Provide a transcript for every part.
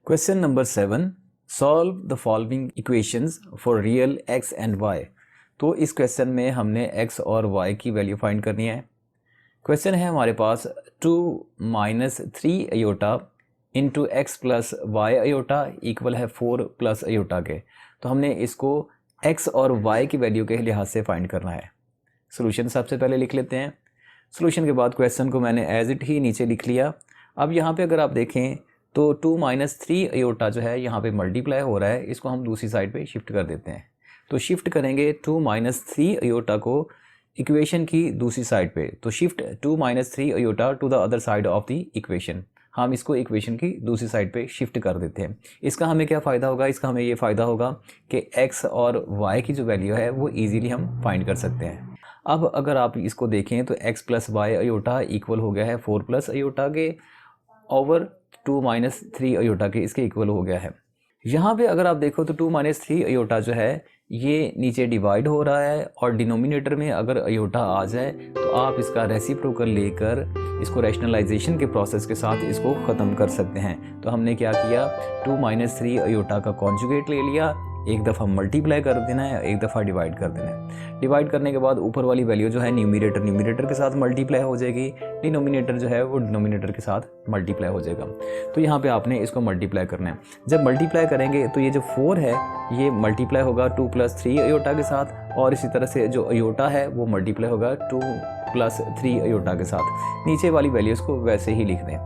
Question number 7. Solve the following equations for real x and y. तो इस question में हमने x और y की वैल्यू फाइंड करनी है। क्वेश्चन है हमारे पास 2 minus 3 iota into x plus y iota equal है 4 प्लस अयोटा के। तो हमने इसको x और y की वैल्यू के लिहाज से फाइंड करना है। सोल्यूशन सबसे पहले लिख लेते हैं। सोल्यूशन के बाद क्वेश्चन को मैंने एज इट ही नीचे लिख लिया। अब यहाँ पे अगर आप देखें तो 2 माइनस 3 अयोटा जो है यहाँ पे मल्टीप्लाई हो रहा है, इसको हम दूसरी साइड पे शिफ्ट कर देते हैं। तो शिफ्ट करेंगे 2 माइनस 3 अयोटा को इक्वेशन की दूसरी साइड पे। तो shift 2 minus 3 iota to the other side of the equation. हम इसको इक्वेशन की दूसरी साइड पे शिफ्ट कर देते हैं। इसका हमें क्या फ़ायदा होगा? इसका हमें ये फ़ायदा होगा कि x और y की जो वैल्यू है वो ईजीली हम फाइंड कर सकते हैं। अब अगर आप इसको देखें तो x plus y iota equal हो गया है 4 प्लस अयोटा के ओवर 2 माइनस 3 अयोटा के, इसके इक्वल हो गया है। यहाँ पे अगर आप देखो तो 2 माइनस 3 अयोटा जो है ये नीचे डिवाइड हो रहा है और डिनोमिनेटर में अगर अयोटा आ जाए तो आप इसका रेसिप्रोकल लेकर इसको रैशनलाइजेशन के प्रोसेस के साथ इसको ख़त्म कर सकते हैं। तो हमने क्या किया, 2 माइनस 3 अयोटा का कॉन्जुगेट ले लिया, एक दफ़ा मल्टीप्लाई कर देना है, एक दफ़ा डिवाइड कर देना है। डिवाइड करने के बाद ऊपर वाली वैल्यू जो है न्यूमरेटर के साथ मल्टीप्लाई हो जाएगी, डिनोमिनेटर जो है वो डिनोमिनेटर के साथ मल्टीप्लाई हो जाएगा। तो यहाँ पे आपने इसको मल्टीप्लाई करना है। जब मल्टीप्लाई करेंगे तो ये जो 4 है ये मल्टीप्लाई होगा 2 प्लस 3 अयोटा के साथ, और इसी तरह से जो अयोटा है वो मल्टीप्लाई होगा 2 प्लस 3 अयोटा के साथ। नीचे वाली वैल्यूज़ को वैसे ही लिख दें।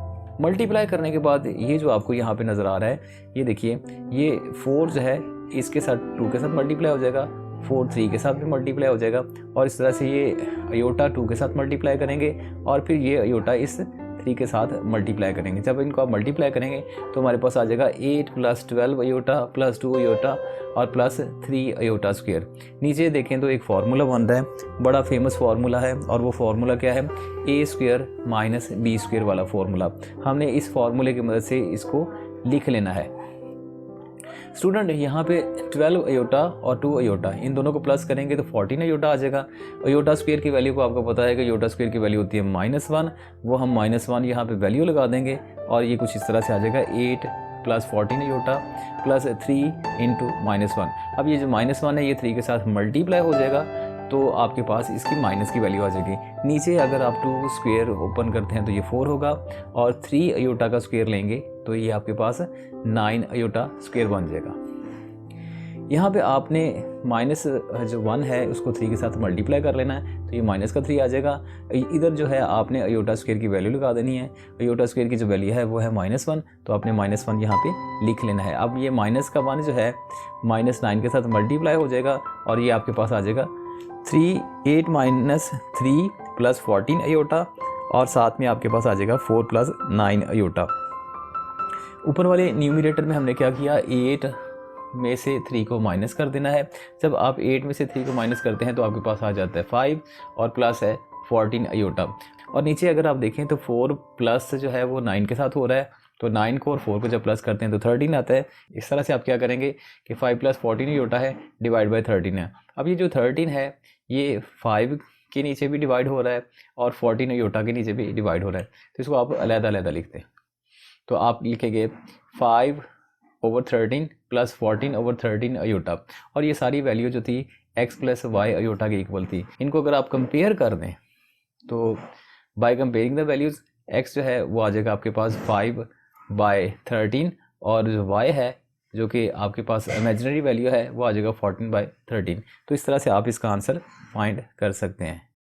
मल्टीप्लाई करने के बाद ये जो आपको यहाँ पे नज़र आ रहा है, ये देखिए, ये 4 जो है इसके साथ 2 के साथ मल्टीप्लाई हो जाएगा, 4 3 के साथ भी मल्टीप्लाई हो जाएगा, और इस तरह से ये अयोटा 2 के साथ मल्टीप्लाई करेंगे और फिर ये अयोटा इस 3 के साथ मल्टीप्लाई करेंगे। जब इनको आप मल्टीप्लाई करेंगे तो हमारे पास आ जाएगा 8 प्लस 12 अयोटा प्लस 2 अयोटा और प्लस 3 अयोटा स्क्वायर। नीचे देखें तो एक फार्मूला बन रहा है, बड़ा फेमस फार्मूला है, और वो फार्मूला क्या है, ए स्क्वायर माइनस बी स्क्वायर वाला फार्मूला। हमने इस फार्मूले की मदद से इसको लिख लेना है। स्टूडेंट यहाँ पे 12 अयोटा और 2 अयोटा इन दोनों को प्लस करेंगे तो 14 अयोटा आ जाएगा। अयोटा स्क्वायर की वैल्यू को आपको पता है कि अयोटा स्क्वायर की वैल्यू होती है -1, वो हम -1 यहाँ पे वैल्यू लगा देंगे और ये कुछ इस तरह से आ जाएगा 8 प्लस 14 अयोटा प्लस 3 इंटू -1। अब ये जो -1 है ये 3 के साथ मल्टीप्लाई हो जाएगा तो आपके पास इसकी माइनस की वैल्यू आ जाएगी। नीचे अगर आप 2 स्क्वायर ओपन करते हैं तो ये 4 होगा, और 3 अयोटा का स्क्वायर लेंगे तो ये आपके पास 9 अयोटा स्क्वायर बन जाएगा। यहाँ पे आपने माइनस जो 1 है उसको 3 के साथ मल्टीप्लाई कर लेना है तो ये माइनस का 3 आ जाएगा। इधर जो है आपने अयोटा स्क्वायर की वैल्यू लगा देनी है। अयोटा स्क्वायर की जो वैल्यू है वो है -1, तो आपने -1 यहाँ पे लिख लेना है। अब ये माइनस का 1 जो है -9 के साथ मल्टीप्लाई हो जाएगा और ये आपके पास आ जाएगा 8 माइनस 3 प्लस 14 अयोटा, और साथ में आपके पास आ जाएगा 4 प्लस 9 अयोटा। ऊपर वाले न्यूमरेटर में हमने क्या किया, 8 में से 3 को माइनस कर देना है। जब आप 8 में से 3 को माइनस करते हैं तो आपके पास आ जाता है 5 और प्लस है 14 अयोटा। और नीचे अगर आप देखें तो 4 प्लस जो है वो 9 के साथ हो रहा है, तो 9 को और 4 को जब प्लस करते हैं तो 13 आता है। इस तरह से आप क्या करेंगे कि 5 प्लस 14 अयोटा है डिवाइड बाई 13 है। अब ये जो 13 है ये 5 के नीचे भी डिवाइड हो रहा है और 14 अयोटा के नीचे भी डिवाइड हो रहा है, तो इसको आप अलग-अलग लिखते हैं। तो आप लिखेंगे 5 ओवर 13 प्लस 14 ओवर 13 अयोटा, और ये सारी वैल्यू जो थी x प्लस वाई अयोटा के इक्वल थी। इनको अगर आप कंपेयर कर दें तो by comparing the values x जो है वो आ जाएगा आपके पास 5/13, और जो y है जो कि आपके पास इमेजिनरी वैल्यू है वो आ जाएगा 14/13। तो इस तरह से आप इसका आंसर फाइंड कर सकते हैं।